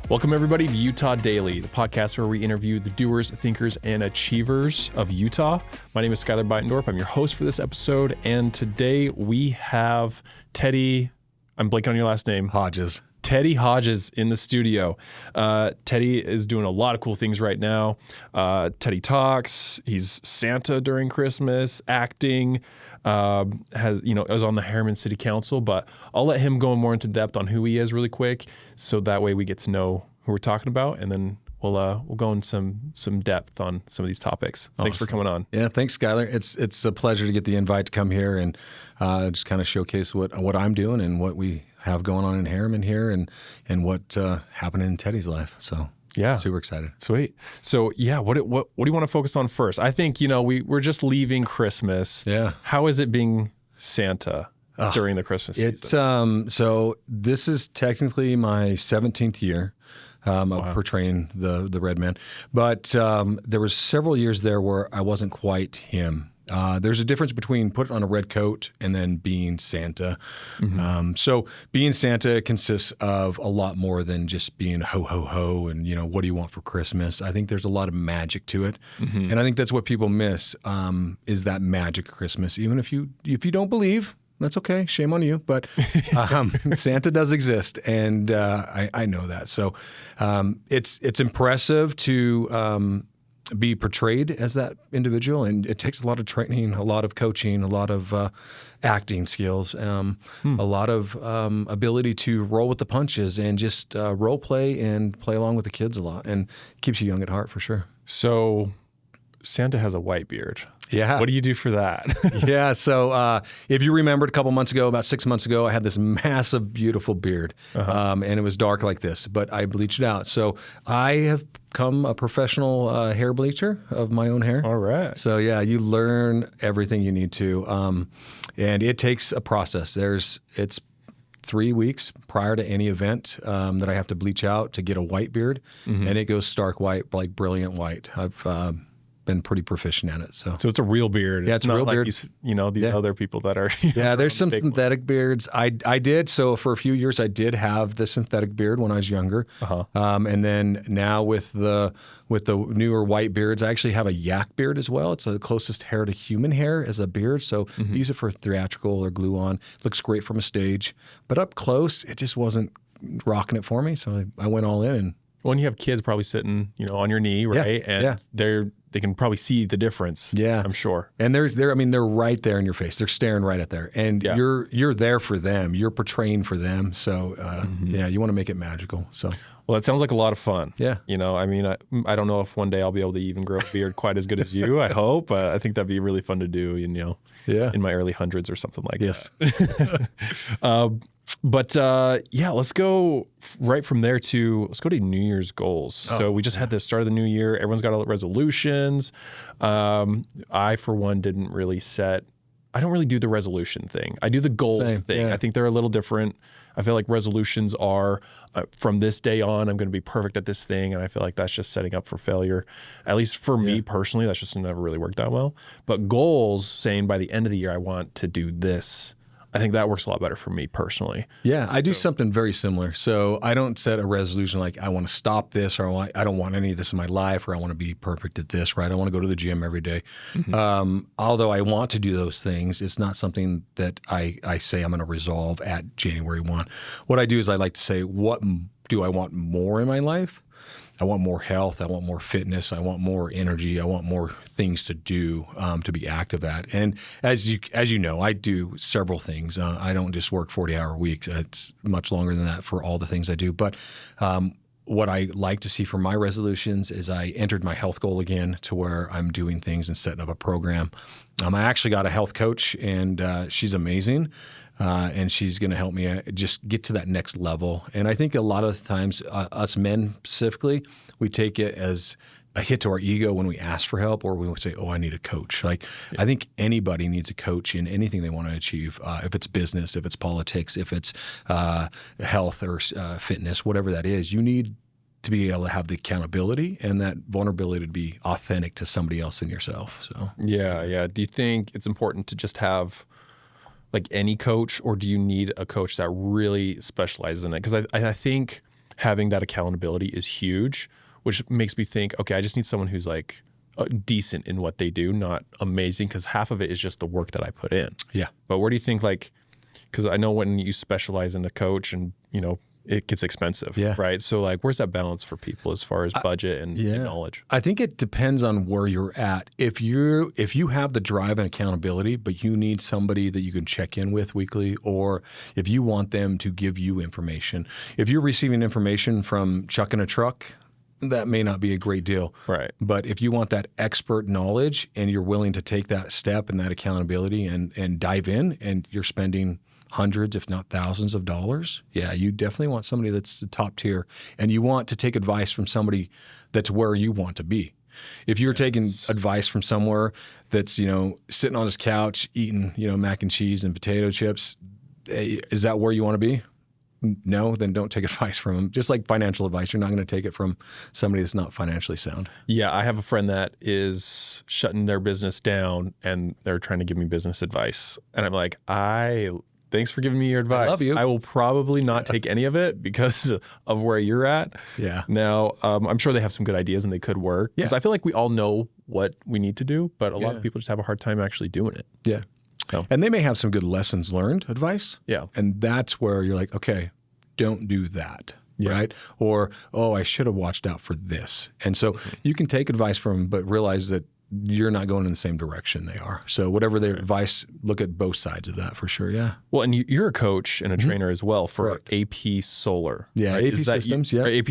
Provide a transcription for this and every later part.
Welcome, everybody, to Utah Daily, the podcast where we interview the doers, thinkers, and achievers of Utah. My name is Skylar Beitendorf. I'm your host for this episode, and today we have Teddy, I'm blanking on your last name. Hodges. Teddy Hodges in the studio. Teddy is doing a lot of cool things right now. Teddy talks. He's Santa during Christmas, acting. Was on the Herriman City Council, but I'll let him go more into depth on who he is really quick, so that way we get to know who we're talking about, and then we'll go in some depth on some of these topics. Awesome. Thanks for coming on. Yeah, thanks, Skylar. It's a pleasure to get the invite to come here and just kind of showcase what I'm doing and what we have going on in Herriman here and what happened in Teddy's life. So yeah, super excited. Sweet. So yeah, what do you want to focus on first? I think we're just leaving Christmas. Yeah. How is it being Santa during the Christmas season? So this is technically my 17th year. Of portraying the red man, but there was several years there where I wasn't quite him. There's a difference between putting on a red coat and then being Santa. Mm-hmm. So being Santa consists of a lot more than just being ho, ho, ho, and, what do you want for Christmas? I think there's a lot of magic to it. Mm-hmm. And I think that's what people miss, is that magic of Christmas. Even if you don't believe, that's okay. Shame on you. But Santa does exist, and I know that. So it's impressive to be portrayed as that individual, and it takes a lot of training, a lot of coaching, a lot of acting skills, a lot of ability to roll with the punches and just role play and play along with the kids a lot, and it keeps you young at heart for sure. So Santa has a white beard. Yeah. What do you do for that? Yeah. So if you remembered a couple months ago, about 6 months ago, I had this massive, beautiful beard, and it was dark like this, but I bleached it out. So I have become a professional hair bleacher of my own hair. All right. So yeah, you learn everything you need to, and it takes a process. It's 3 weeks prior to any event that I have to bleach out to get a white beard, and it goes stark white, like brilliant white. I've been pretty proficient at it. So it's a real beard. Yeah, it's a real beard. These other people that are. There's some synthetic beards. I did. So for a few years, I did have the synthetic beard when I was younger. And then now with the newer white beards, I actually have a yak beard as well. It's the closest hair to human hair as a beard. So I use it for theatrical or glue on. It looks great from a stage, but up close, it just wasn't rocking it for me. So I went all in. And when you have kids probably sitting, on your knee, right? Yeah, and they can probably see the difference. Yeah, I'm sure. And they're right there in your face. They're staring right at there, and you're there for them. You're portraying for them. So you want to make it magical. So. Well, that sounds like a lot of fun. Yeah. I don't know if one day I'll be able to even grow a beard quite as good as you. I hope. I think that'd be really fun to do. In my early hundreds or something like that. Let's go right from there let's go to New Year's goals. So we just had the start of the new year. Everyone's got all the resolutions. I, for one, I don't really do the resolution thing. I do the goals thing. Yeah. I think they're a little different. I feel like resolutions are from this day on, I'm going to be perfect at this thing. And I feel like that's just setting up for failure. At least for me personally, that's just never really worked out well. But goals, saying by the end of the year, I want to do this, I think that works a lot better for me personally. Yeah, I do something very similar. So I don't set a resolution like I want to stop this, or I don't want any of this in my life, or I want to be perfect at this, right? I want to go to the gym every day. Although I want to do those things, it's not something that I say I'm going to resolve at January 1. What I do is I like to say, what do I want more in my life? I want more health. I want more fitness. I want more energy. I want more things to do to be active at. And as you know, I do several things. I don't just work 40-hour weeks. It's much longer than that for all the things I do. But what I like to see for my resolutions is I entered my health goal again, to where I'm doing things and setting up a program. I actually got a health coach, and she's amazing. And she's going to help me just get to that next level. And I think a lot of times, us men specifically, we take it as a hit to our ego when we ask for help, or we would say, "Oh, I need a coach." I think anybody needs a coach in anything they want to achieve. If it's business, if it's politics, if it's health or fitness, whatever that is, you need to be able to have the accountability and that vulnerability to be authentic to somebody else than yourself. So yeah. Do you think it's important to just have like any coach, or do you need a coach that really specializes in it? Because I think having that accountability is huge, which makes me think, okay, I just need someone who's like decent in what they do, not amazing, because half of it is just the work that I put in. Yeah. But where do you think, like, because I know when you specialize in a coach and, you know, it gets expensive, right? So like, where's that balance for people as far as budget and knowledge? I think it depends on where you're at. If you have the drive and accountability, but you need somebody that you can check in with weekly, or if you want them to give you information, if you're receiving information from Chuck in a truck, that may not be a great deal. Right. But if you want that expert knowledge and you're willing to take that step and that accountability and dive in, and you're spending hundreds, if not thousands of dollars, you definitely want somebody that's the top tier, and you want to take advice from somebody that's where you want to be. If you're taking advice from somewhere that's, you know, sitting on his couch eating, you know, mac and cheese and potato chips, is that where you want to be? No, then don't take advice from them. Just like financial advice, you're not going to take it from somebody that's not financially sound. Yeah, I have a friend that is shutting their business down, and they're trying to give me business advice, and I'm like, thanks for giving me your advice. I love you. I will probably not take any of it because of where you're at. Yeah. Now, I'm sure they have some good ideas and they could work. Because I feel like we all know what we need to do, but a lot of people just have a hard time actually doing it. Yeah. So. And they may have some good lessons learned advice. Yeah. And that's where you're like, okay, don't do that. Right? Or, I should have watched out for this. And so you can take advice from them, but realize that you're not going in the same direction they are. So whatever their advice, look at both sides of that for sure. Yeah. Well, and you're a coach and a trainer as well for AP Solar. Yeah. Right? AP Systems. AP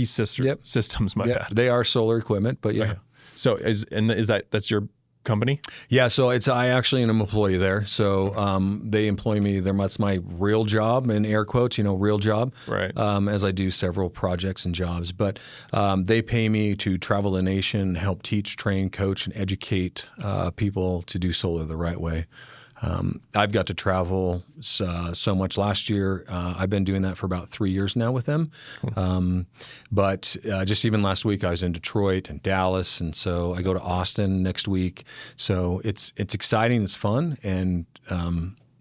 Systems, my bad. They are solar equipment, but yeah. Okay. So that's your company? Yeah, so I actually am an employee there. So they employ me. That's my real job, in air quotes, you know, real job. Right. As I do several projects and jobs. But they pay me to travel the nation, help teach, train, coach, and educate people to do solar the right way. I've got to travel so much last year. I've been doing that for about 3 years now with them. But just even last week, I was in Detroit and Dallas, and so I go to Austin next week. So it's exciting, it's fun, and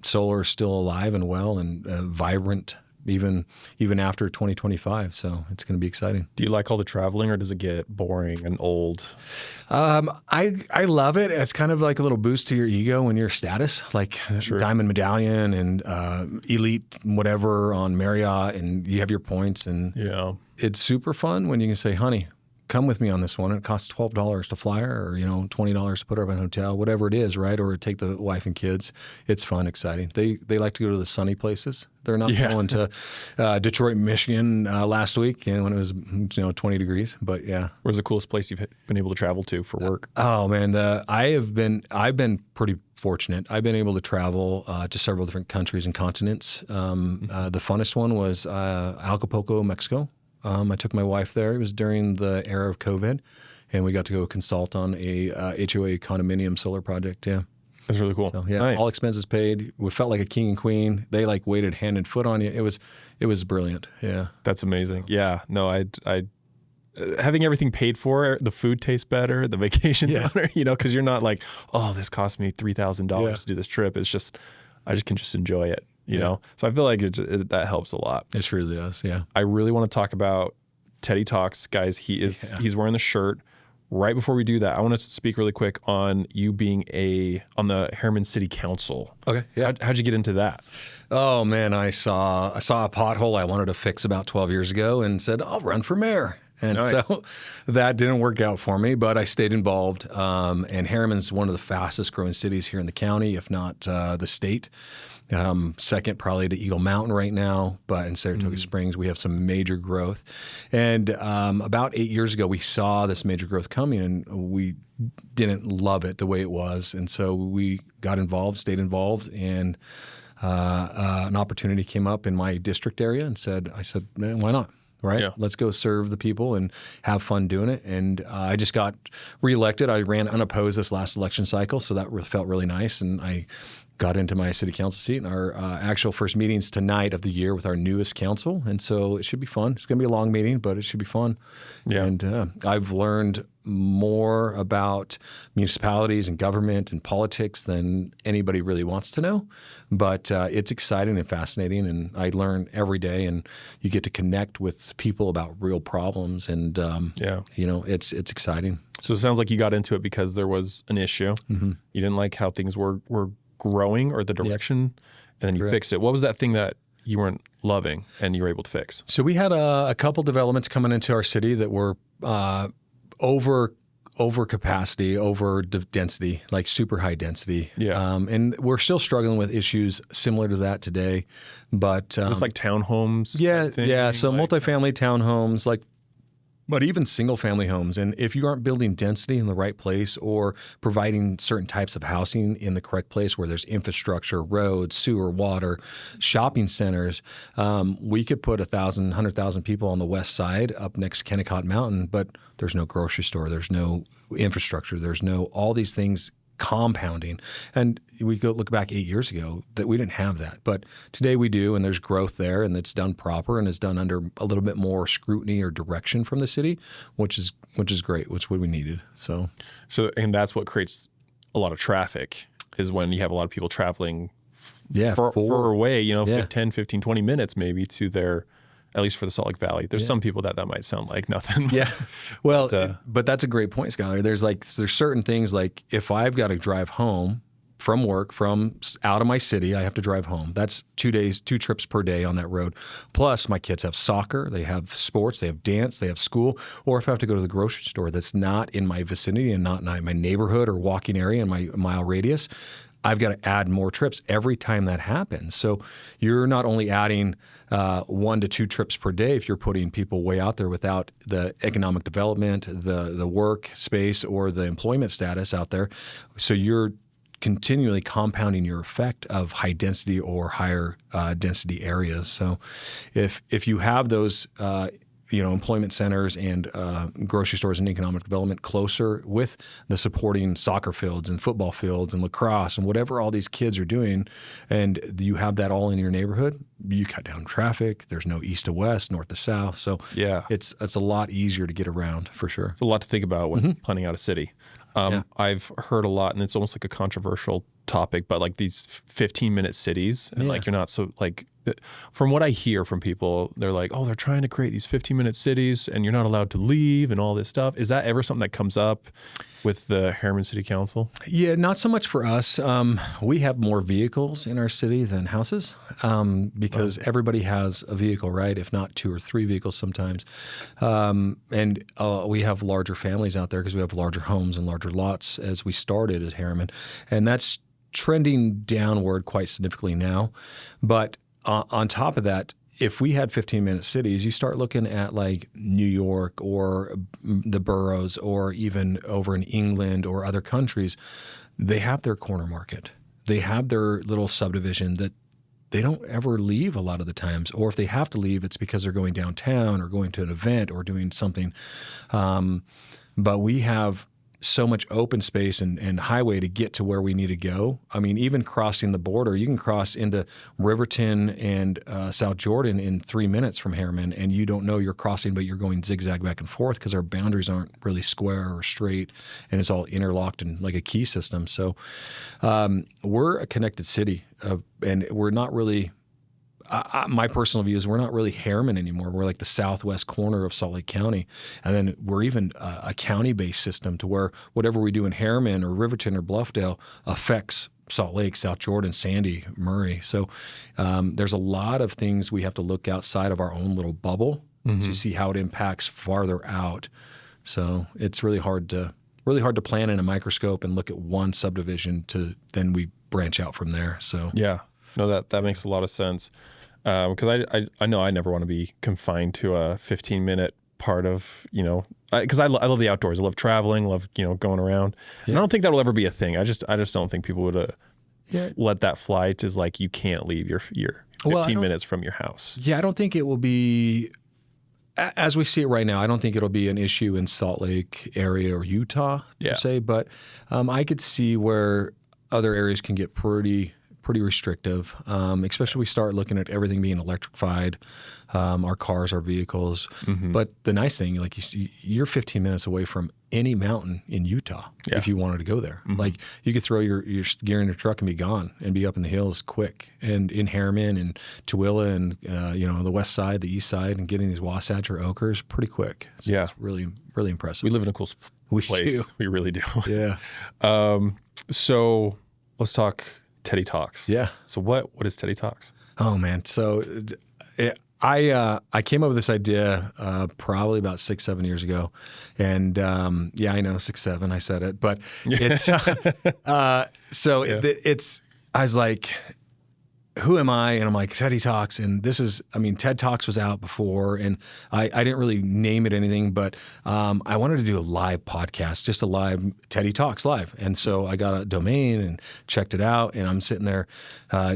solar is still alive and well and vibrant. Even after 2025, so it's going to be exciting. Do you like all the traveling, or does it get boring and old? I love it. It's kind of like a little boost to your ego and your status, like Diamond Medallion and Elite whatever on Marriott, and you have your points, and it's super fun when you can say, honey, come with me on this one. It costs $12 to fly her, or, you know, $20 to put her up in a hotel, whatever it is, right? Or take the wife and kids. It's fun, exciting. They like to go to the sunny places. They're not going to Detroit, Michigan last week, when it was 20 degrees. But yeah, where's the coolest place you've been able to travel to for work? Oh man, I've been pretty fortunate. I've been able to travel to several different countries and continents. The funnest one was Acapulco, Mexico. I took my wife there. It was during the era of COVID, and we got to go consult on a HOA condominium solar project. Yeah. That's really cool. So, yeah, nice. All expenses paid. We felt like a king and queen. They like waited hand and foot on you. It was brilliant. Yeah. That's amazing. Yeah. No, I having everything paid for, the food tastes better, the vacation's better, you know, because you're not like, oh, this cost me $3,000 to do this trip. It's just, I just can just enjoy it. You know, so I feel like that helps a lot. It truly does. Yeah. I really want to talk about Teddy Talks, guys. He's wearing the shirt. Right before we do that, I want to speak really quick on you being on the Herriman City Council. Okay. Yeah. How'd you get into that? Oh man, I saw a pothole I wanted to fix about 12 years ago and said, I'll run for mayor. And so that didn't work out for me, but I stayed involved. And Herriman's one of the fastest growing cities here in the county, if not the state. Second probably to Eagle Mountain right now, but in Saratoga Springs, we have some major growth. And about 8 years ago, we saw this major growth coming, and we didn't love it the way it was. And so we got involved, stayed involved, and an opportunity came up in my district area, and I said, man, why not? Right? Yeah. Let's go serve the people and have fun doing it. And I just got reelected. I ran unopposed this last election cycle, so that felt really nice. And I got into my city council seat, and our actual first meeting's tonight of the year with our newest council. And so it should be fun. It's going to be a long meeting, but it should be fun. Yeah. And I've learned more about municipalities and government and politics than anybody really wants to know. But it's exciting and fascinating, and I learn every day, and you get to connect with people about real problems, and it's exciting. So it sounds like you got into it because there was an issue. You didn't like how things were growing or the direction, and then you fixed it. What was that thing that you weren't loving and you were able to fix? So we had a couple developments coming into our city that were over capacity, over density, like super high density. And we're still struggling with issues similar to that today. But just like townhomes? Yeah. So multifamily townhomes, but even single family homes. And if you aren't building density in the right place or providing certain types of housing in the correct place where there's infrastructure, roads, sewer, water, shopping centers, we could put 1,000, 100,000 people on the west side up next to Kennecott Mountain, but there's no grocery store, there's no infrastructure, there's no all these things compounding. And we go look back 8 years ago that we didn't have that. But today we do, and there's growth there, and it's done proper and it's done under a little bit more scrutiny or direction from the city, which is great, which is what we needed. So and that's what creates a lot of traffic, is when you have a lot of people traveling far away, 10, 15, 20 minutes maybe to their, at least for the Salt Lake Valley. There's some people that might sound like nothing. Well, but that's a great point, Skylar. There's certain things, like if I've got to drive home from work, from out of my city, I have to drive home. That's 2 trips per day on that road. Plus my kids have soccer, they have sports, they have dance, they have school. Or if I have to go to the grocery store that's not in my vicinity and not in my neighborhood or walking area in my mile radius, I've got to add more trips every time that happens. So you're not only adding 1 to 2 trips per day if you're putting people way out there without the economic development, the work space, or the employment status out there. So you're continually compounding your effect of high density or higher density areas. So if you have those employment centers and grocery stores and economic development closer with the supporting soccer fields and football fields and lacrosse and whatever all these kids are doing, and you have that all in your neighborhood, you cut down traffic. There's no east to west, north to south. So it's a lot easier to get around, for sure. It's a lot to think about when planning out a city. I've heard a lot, and it's almost like a controversial topic, but like these 15-minute cities, and like you're not so like, from what I hear from people, they're like, oh, they're trying to create these 15-minute cities and you're not allowed to leave and all this stuff. Is that ever something that comes up with the Herriman City Council? Yeah, not so much for us. We have more vehicles in our city than houses because everybody has a vehicle, right? If not 2 or 3 vehicles sometimes. And we have larger families out there because we have larger homes and larger lots as we started at Herriman. And that's trending downward quite significantly now. But on top of that, if we had 15-minute cities, you start looking at like New York or the boroughs or even over in England or other countries, they have their corner market. They have their little subdivision that they don't ever leave a lot of the times. Or if they have to leave, it's because they're going downtown or going to an event or doing something. But we have so much open space and highway to get to where we need to go. I mean, even crossing the border, you can cross into Riverton and South Jordan in 3 minutes from Herriman, and you don't know you're crossing, but you're going zigzag back and forth because our boundaries aren't really square or straight, and it's all interlocked in like a key system. So we're a connected city, and we're not really my personal view is we're not really Herriman anymore. We're like the southwest corner of Salt Lake County. And then we're even a county-based system to where whatever we do in Herriman or Riverton or Bluffdale affects Salt Lake, South Jordan, Sandy, Murray. So there's a lot of things we have to look outside of our own little bubble to see how it impacts farther out. So it's really hard to plan in a microscope and look at one subdivision to then we branch out from there. So yeah, no, that makes a lot of sense. Because I know I never want to be confined to a 15-minute part of, because I love the outdoors. I love traveling, love, going around. Yeah. And I don't think that'll ever be a thing. I just don't think people would let that fly to like, you can't leave your 15 minutes from your house. Yeah, I don't think it will be, as we see it right now, I don't think it'll be an issue in Salt Lake area or Utah, per se. But I could see where other areas can get pretty pretty restrictive, especially we start looking at everything being electrified, our cars, our vehicles. But the nice thing, like you see, you're 15 minutes away from any mountain in Utah if you wanted to go there. Like you could throw your gear in your truck and be gone and be up in the hills quick. And in Herriman and Tooele and the west side, the east side, and getting these Wasatch or Ochres pretty quick. So it's really, really impressive. We live in a cool place. Do. We really do. Yeah. So let's talk Teddy Talks. Yeah. So what is Teddy Talks? Oh man. So I came up with this idea probably about 6-7 years ago, and I know 6-7. I said it, but it's it's. I was like, who am I? And I'm like, Teddy Talks, and this is. I mean, TED Talks was out before, and I didn't really name it anything, but I wanted to do a live podcast, just a live Teddy Talks live, and so I got a domain and checked it out, and I'm sitting there,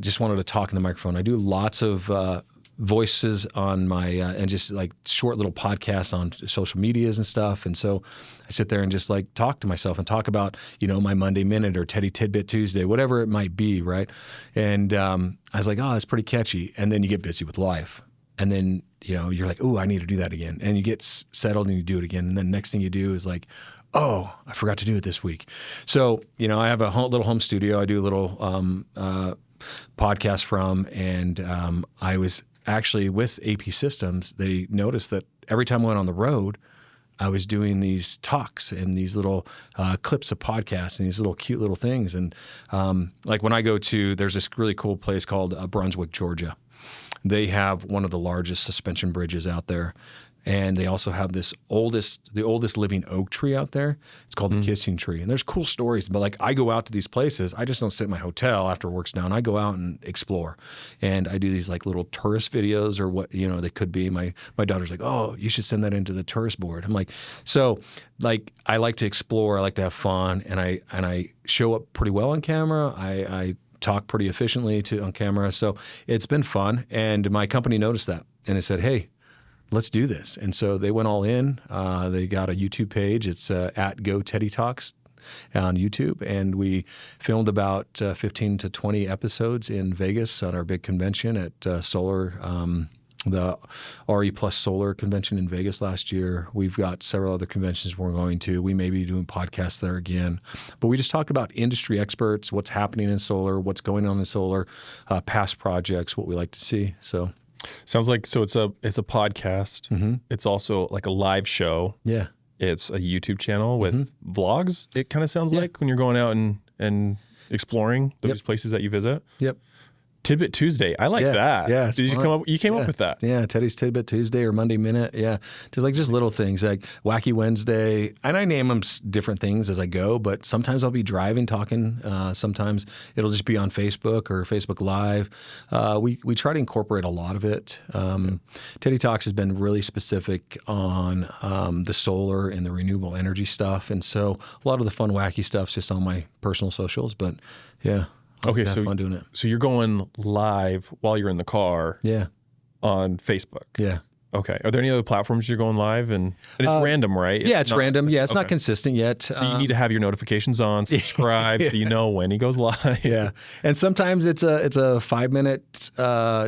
just wanted to talk in the microphone. I do lots of voices on my and just like short little podcasts on social medias and stuff, and so I sit there and just like talk to myself and talk about my Monday Minute or Teddy Tidbit Tuesday, whatever it might be, right? And I was like, oh, that's pretty catchy. And then you get busy with life, and then you're like, oh, I need to do that again, and you get settled and you do it again, and then next thing you do is like, oh, I forgot to do it this week. So I have a little home studio. I do a little podcast from, and I was actually with AP Systems. They noticed that every time I went on the road, I was doing these talks and these little clips of podcasts and these little cute little things. And like when I go there's this really cool place called Brunswick, Georgia. They have one of the largest suspension bridges out there. And they also have the oldest living oak tree out there. It's called the Kissing Tree. And there's cool stories, but like I go out to these places. I just don't sit in my hotel after work's done. I go out and explore. And I do these like little tourist videos or what, they could be. My daughter's like, oh, you should send that into the tourist board. I'm like, so like I like to explore. I like to have fun. And I show up pretty well on camera. I talk pretty efficiently on camera. So it's been fun. And my company noticed that. And they said, hey, let's do this. And so they went all in. They got a YouTube page. It's at Go Teddy Talks on YouTube. And we filmed about 15 to 20 episodes in Vegas at our big convention at Solar, the RE Plus Solar convention in Vegas last year. We've got several other conventions we're going to. We may be doing podcasts there again. But we just talk about industry experts, what's happening in solar, what's going on in solar, past projects, what we like to see. So sounds like it's a podcast. It's also like a live show. Yeah. It's a YouTube channel with vlogs. It kind of sounds like when you're going out and exploring those places that you visit. Yep. Tidbit Tuesday. I like that. Yeah. Did you came up with that? Yeah. Teddy's Tidbit Tuesday or Monday Minute. Yeah. Just little things like Wacky Wednesday. And I name them different things as I go, but sometimes I'll be driving, talking. Sometimes it'll just be on Facebook or Facebook Live. We try to incorporate a lot of it. Teddy Talks has been really specific on the solar and the renewable energy stuff. And so a lot of the fun, wacky stuff's just on my personal socials, but yeah. Okay, so fun doing it. So you're going live while you're in the car, on Facebook. Yeah. Okay. Are there any other platforms you're going live and it's random, right? Yeah, it's random. Yeah, it's not consistent yet. So you need to have your notifications on, subscribe, so you know when he goes live. Yeah, and sometimes it's a 5-minute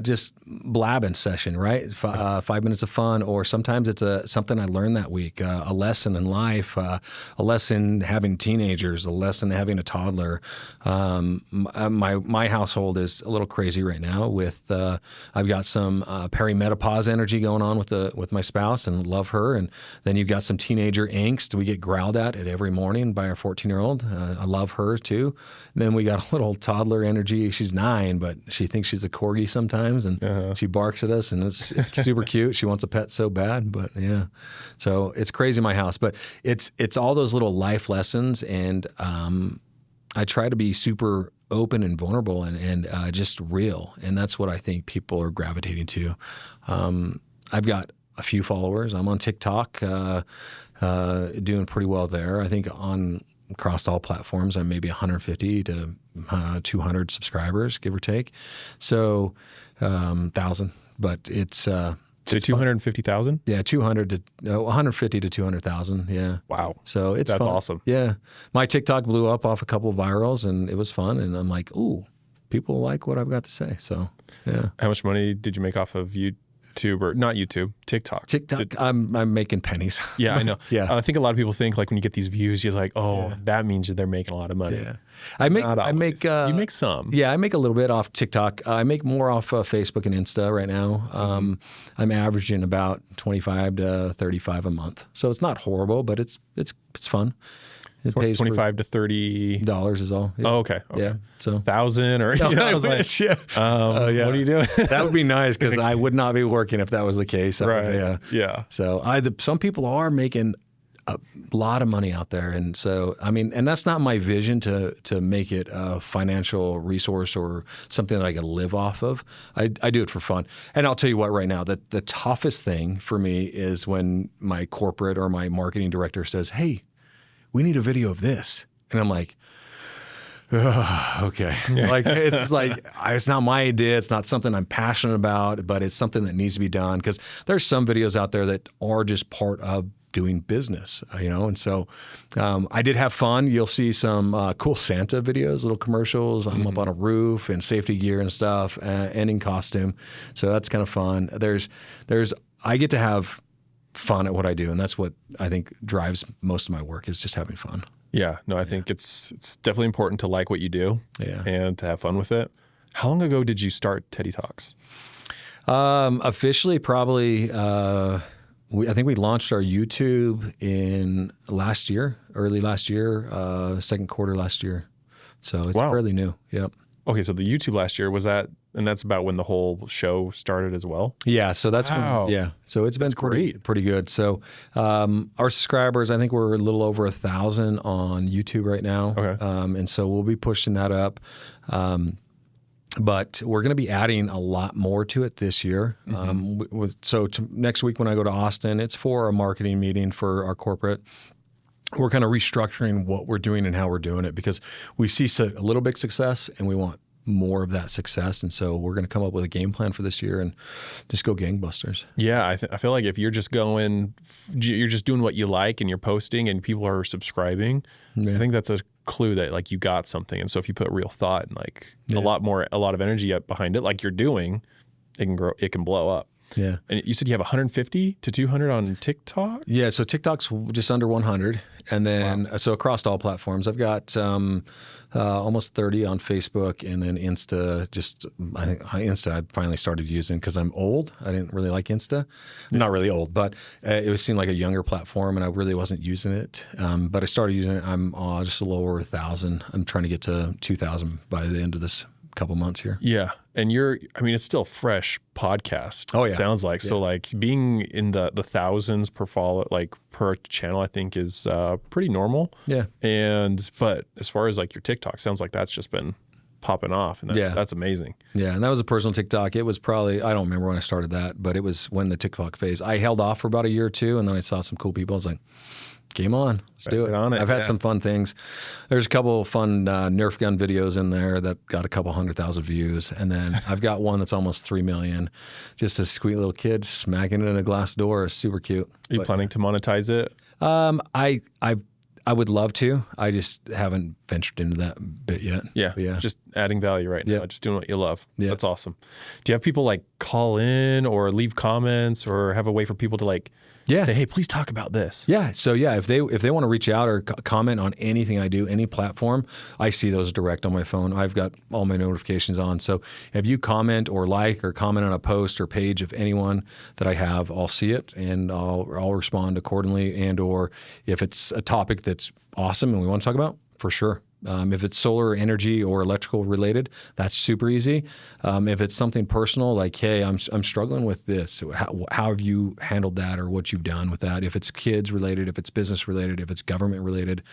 just blabbing session, right? 5 minutes of fun, or sometimes it's something I learned that week, a lesson in life, a lesson having teenagers, a lesson having a toddler. My household is a little crazy right now with I've got some perimenopause energy going on with my spouse and love her, and then you've got some teenager angst we get growled at every morning by our 14-year-old. I love her too. And then we got a little toddler energy. She's 9, but she thinks she's a corgi sometimes, and she barks at us, and it's super cute. She wants a pet so bad, but yeah. So it's crazy in my house, but it's all those little life lessons, and I try to be super open and vulnerable and just real, and that's what I think people are gravitating to. I've got a few followers. I'm on TikTok, doing pretty well there. I think across all platforms, I'm maybe 150 to 200 subscribers, give or take. So 1,000, but it's so 250,000. Yeah, 150 to 200,000. Yeah. Wow. So that's fun. Awesome. Yeah, my TikTok blew up off a couple of virals, and it was fun. And I'm like, ooh. people like what I've got to say. So, yeah. How much money did you make off of YouTube, or not YouTube, TikTok? I'm making pennies. Yeah, I know. Yeah. I think a lot of people think like when you get these views, you're like, oh, that means they're making a lot of money. Yeah. I make you make some. Yeah, I make a little bit off TikTok. I make more off Facebook and Insta right now. I'm averaging about 25 to 35 a month. So it's not horrible, but it's fun. It pays $25 to $30 is all. Yeah. Oh, okay. Yeah. So 1,000 or I was like, yeah. Yeah. What are you doing? That would be nice because I would not be working if that was the case. Right. Yeah. So some people are making a lot of money out there, and so and that's not my vision to make it a financial resource or something that I can live off of. I do it for fun, and I'll tell you what, right now, the toughest thing for me is when my corporate or my marketing director says, "Hey, we need a video of this," and I'm like, okay. Like it's not my idea. It's not something I'm passionate about, but it's something that needs to be done because there's some videos out there that are just part of doing business, and so I did have fun. You'll see some cool Santa videos, little commercials. I'm up on a roof and safety gear and stuff, and in costume. So that's kind of fun. I get to have fun at what I do, and that's what I think drives most of my work is just having fun. Yeah, no, I think it's definitely important to like what you do and to have fun with it. How long ago did you start Teddy Talks? Officially, probably, I think we launched our YouTube in early last year, second quarter last year. So it's fairly new. Yep. Okay, so the YouTube last year, was that, and that's about when the whole show started as well? Yeah, so that's when, so it's been pretty good. So our subscribers, I think we're a little over 1,000 on YouTube right now. Okay. And so we'll be pushing that up. But we're going to be adding a lot more to it this year. Next week when I go to Austin, it's for a marketing meeting for our corporate. We're kind of restructuring what we're doing and how we're doing it because we see a little bit success and we want more of that success. And so we're going to come up with a game plan for this year and just go gangbusters. Yeah, I feel like if you're just doing what you like and you're posting and people are subscribing, I think that's a clue that like you got something. And so if you put real thought and like a lot of energy behind it, like you're doing, it can blow up. Yeah. And you said you have 150 to 200 on TikTok? Yeah. So TikTok's just under 100. And then, so across all platforms, I've got almost 30 on Facebook, and then Insta, Insta I finally started using because I'm old. I didn't really like Insta. I'm not really old, but it seemed like a younger platform and I really wasn't using it. But I started using it. I'm just a little over 1,000. I'm trying to get to 2,000 by the end of this couple months here. Yeah. And it's still a fresh podcast. Oh yeah. Sounds like. Yeah. So like being in the thousands per follow, like per channel, I think is pretty normal. Yeah. But as far as like your TikTok, sounds like that's just been popping off, and that's amazing. Yeah. And that was a personal TikTok. It was probably, I don't remember when I started that, but it was when the TikTok phase. I held off for about a year or two, and then I saw some cool people. I was like, game on. Let's do it. I've had some fun things. There's a couple of fun Nerf gun videos in there that got a couple 100,000 views. And then I've got one that's almost 3 million. Just a sweet little kid smacking it in a glass door. Super cute. Are you planning to monetize it? I would love to. I just haven't ventured into that bit yet. Yeah. Just adding value right now. Just doing what you love. Yeah. That's awesome. Do you have people like call in or leave comments or have a way for people to like say, hey, please talk about this? Yeah. So if they want to reach out or comment on anything I do, any platform, I see those direct on my phone. I've got all my notifications on. So if you comment or comment on a post or page of anyone that I have, I'll see it and I'll respond accordingly. And or if it's a topic that's awesome and we want to talk about, for sure. If it's solar energy or electrical related, that's super easy. If it's something personal, like, hey, I'm struggling with this. How have you handled that, or what you've done with that? If it's kids related, if it's business related, if it's government related,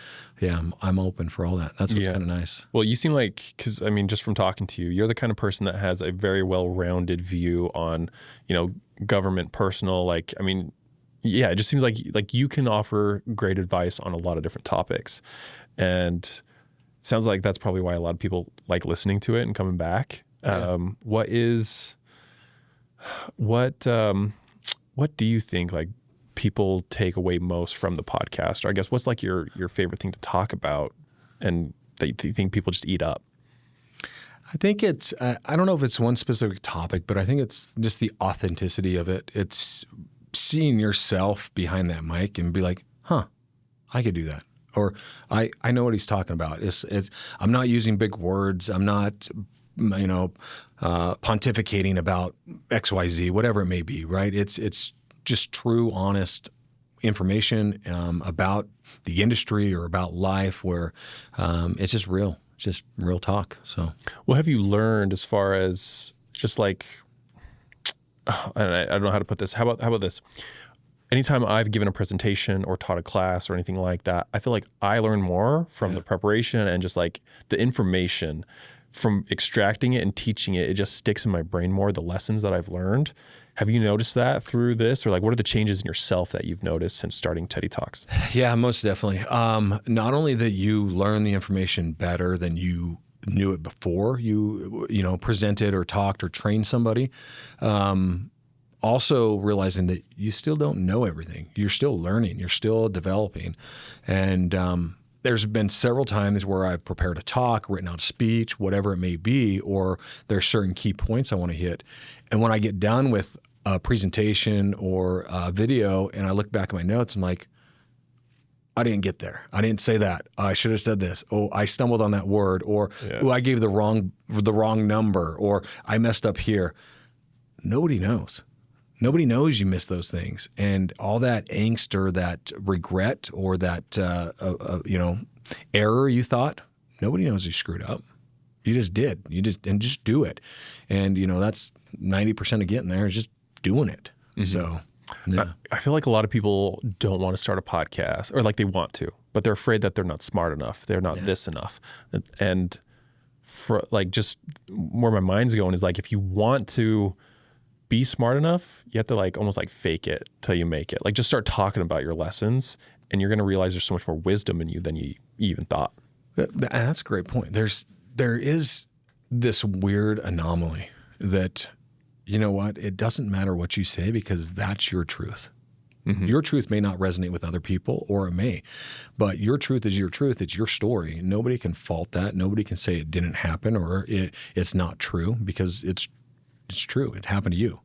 I'm open for all that. That's what's kind of nice. Well, you seem like, because I mean, just from talking to you, you're the kind of person that has a very well-rounded view on, government, personal. Like, I mean, it just seems like you can offer great advice on a lot of different topics, and sounds like that's probably why a lot of people like listening to it and coming back. What do you think like people take away most from the podcast? Or I guess what's like your favorite thing to talk about and that you think people just eat up? I think it's, I don't know if it's one specific topic, but I think it's just the authenticity of it. It's seeing yourself behind that mic and be like, huh, I could do that. Or I know what he's talking about. I'm not using big words. I'm not, pontificating about XYZ, whatever it may be, right? It's just true, honest information about the industry or about life where it's just real. Just real talk. So, what have you learned as far as just like, I don't know how to put this. How about this? Anytime I've given a presentation or taught a class or anything like that, I feel like I learn more from the preparation and just like the information from extracting it and teaching it. It just sticks in my brain more, the lessons that I've learned. Have you noticed that through this, or like what are the changes in yourself that you've noticed since starting Teddy Talks? Yeah, most definitely. Not only that you learn the information better than you knew it before you presented or talked or trained somebody, also realizing that you still don't know everything. You're still learning. You're still developing. And there's been several times where I've prepared a talk, written out a speech, whatever it may be, or there's certain key points I want to hit. And when I get done with a presentation or a video and I look back at my notes, I'm like, I didn't get there. I didn't say that. I should have said this. Oh, I stumbled on that word, or oh, I gave the wrong number, or I messed up here. Nobody knows. Nobody knows you missed those things. And all that angst or that regret or that error you thought, nobody knows you screwed up. You just did. Just do it. And that's 90% of getting there is just doing it. Mm-hmm. So yeah. I feel like a lot of people don't want to start a podcast, or like they want to, but they're afraid that they're not smart enough. They're not this enough. And for like, just where my mind's going is like, if you want to be smart enough, you have to like almost like fake it till you make it. Like just start talking about your lessons and you're going to realize there's so much more wisdom in you than you even thought. That's a great point. There is this weird anomaly that, you know what, it doesn't matter what you say because that's your truth. Mm-hmm. Your truth may not resonate with other people, or it may, but your truth is your truth. It's your story. Nobody can fault that. Nobody can say it didn't happen or it's not true, because it's true. It happened to you.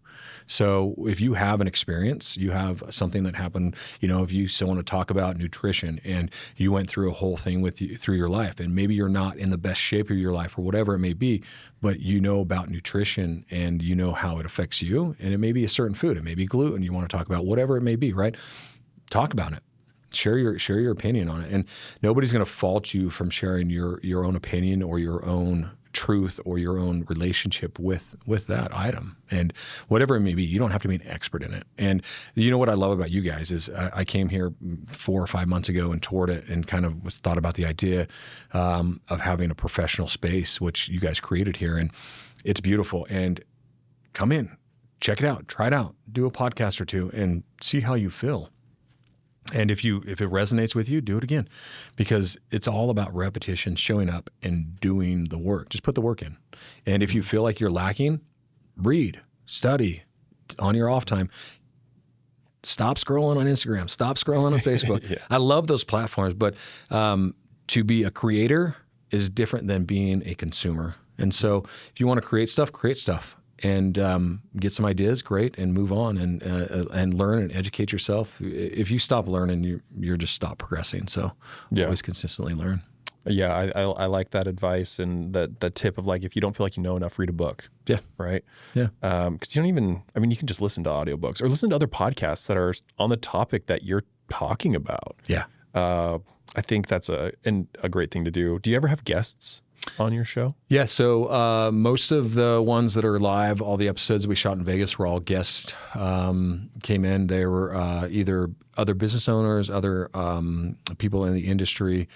So if you have an experience, you have something that happened, if you still want to talk about nutrition and you went through a whole thing through your life, and maybe you're not in the best shape of your life or whatever it may be, but you know about nutrition and you know how it affects you, and it may be a certain food, it may be gluten you want to talk about, whatever it may be, right? Talk about it. Share your opinion on it. And nobody's going to fault you from sharing your own opinion or your own truth or your own relationship with that item, and whatever it may be. You don't have to be an expert in it. And what I love about you guys is I came here 4 or 5 months ago and toured it and kind of thought about the idea of having a professional space, which you guys created here, and it's beautiful. And come in, check it out, try it out, do a podcast or two and see how you feel. And if it resonates with you, do it again, because it's all about repetition, showing up and doing the work. Just put the work in. And if you feel like you're lacking, read, study on your off time. Stop scrolling on Instagram. Stop scrolling on Facebook. Yeah. I love those platforms, but to be a creator is different than being a consumer. And so if you want to create stuff, and get some ideas, great, and move on and learn and educate yourself. If you stop learning, you're just stop progressing. So always consistently learn. Yeah, I like that advice and that tip of like, if you don't feel like you know enough, read a book. Yeah. Right? Yeah. Because you can just listen to audiobooks or listen to other podcasts that are on the topic that you're talking about. Yeah. I think that's a great thing to do. Do you ever have guests on your show? Yeah. So most of the ones that are live, all the episodes we shot in Vegas were all guests came in. They were either other business owners, other people in the industry.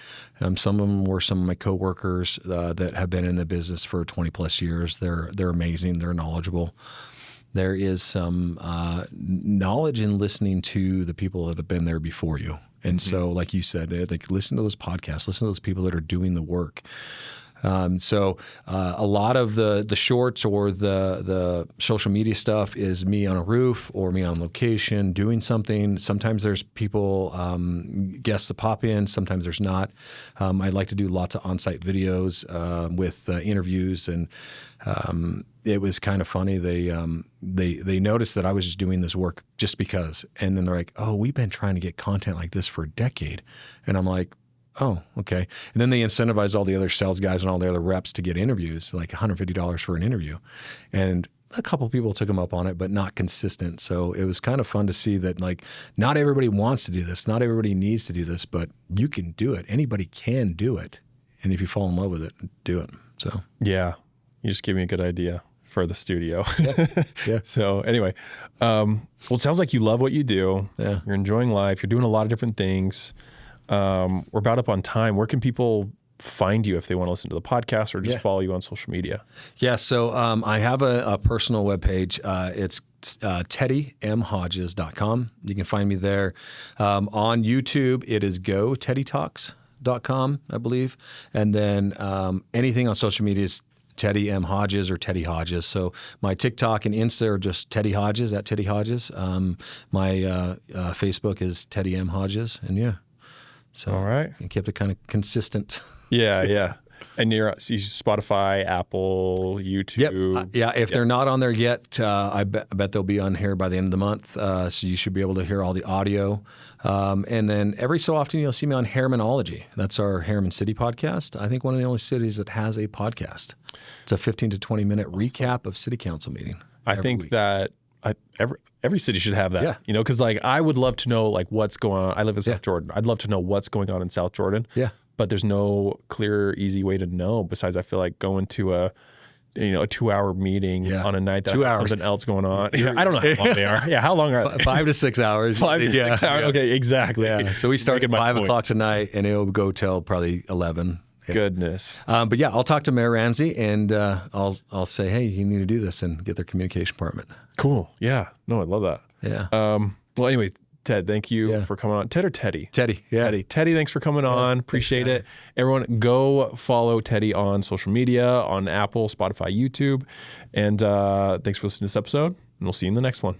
Some of them were some of my coworkers that have been in the business for 20 plus years. They're amazing. They're knowledgeable. There is some knowledge in listening to the people that have been there before you. And so, like you said, listen to those podcasts, listen to those people that are doing the work. So a lot of the shorts or the social media stuff is me on a roof or me on location doing something. Sometimes there's people, guests that pop in. Sometimes there's not. I like to do lots of on-site videos with interviews, and it was kind of funny. They noticed that I was just doing this work just because, and then they're like, "Oh, we've been trying to get content like this for a decade," and I'm like, "Oh, okay." And then they incentivize all the other sales guys and all the other reps to get interviews, like $150 for an interview. And a couple of people took them up on it, but not consistent. So it was kind of fun to see that, like, not everybody wants to do this. Not everybody needs to do this, but you can do it. Anybody can do it. And if you fall in love with it, do it. So, yeah, you just gave me a good idea for the studio. yeah. So anyway, well, it sounds like you love what you do. Yeah. You're enjoying life. You're doing a lot of different things. We're about up on time. Where can people find you if they want to listen to the podcast or just follow you on social media? Yeah, so I have a personal webpage. It's teddymhodges.com. You can find me there. On YouTube, it is goteddytalks.com, I believe. And then anything on social media is Teddy M. Hodges or Teddy Hodges. So my TikTok and Insta are just Teddy Hodges, at Teddy Hodges. My Facebook is Teddy M. Hodges. And yeah. So all right. I kept it kind of consistent. Yeah. And you're Spotify, Apple, YouTube. Yep. If they're not on there yet, I bet they'll be on here by the end of the month. So you should be able to hear all the audio. And then every so often you'll see me on Herrimanology. That's our Herriman City podcast. I think one of the only cities that has a podcast. It's a 15 to 20 minute recap of city council meeting. I think week. That every city should have that. Yeah. You know, because like I would love to know like what's going on. I live in South Jordan. I'd love to know what's going on in South Jordan. Yeah. But there's no clear, easy way to know. Besides, I feel like going to a 2-hour meeting on a night that has something else going on. I don't know how long they are. Yeah, how long are they? 5 to 6 hours. 5 to 6 hours. Okay, exactly. Yeah. So we start at 5 o'clock tonight, and it'll go till probably 11. Yeah. Goodness. But yeah, I'll talk to Mayor Ramsey, and I'll say, hey, you need to do this, and get their communication department. Cool. Yeah. No, I love that. Yeah. Well, anyway, Ted, thank you for coming on. Ted or Teddy? Teddy. Yeah. Teddy, thanks for coming on. Appreciate it. Everyone, go follow Teddy on social media, on Apple, Spotify, YouTube. And thanks for listening to this episode. And we'll see you in the next one.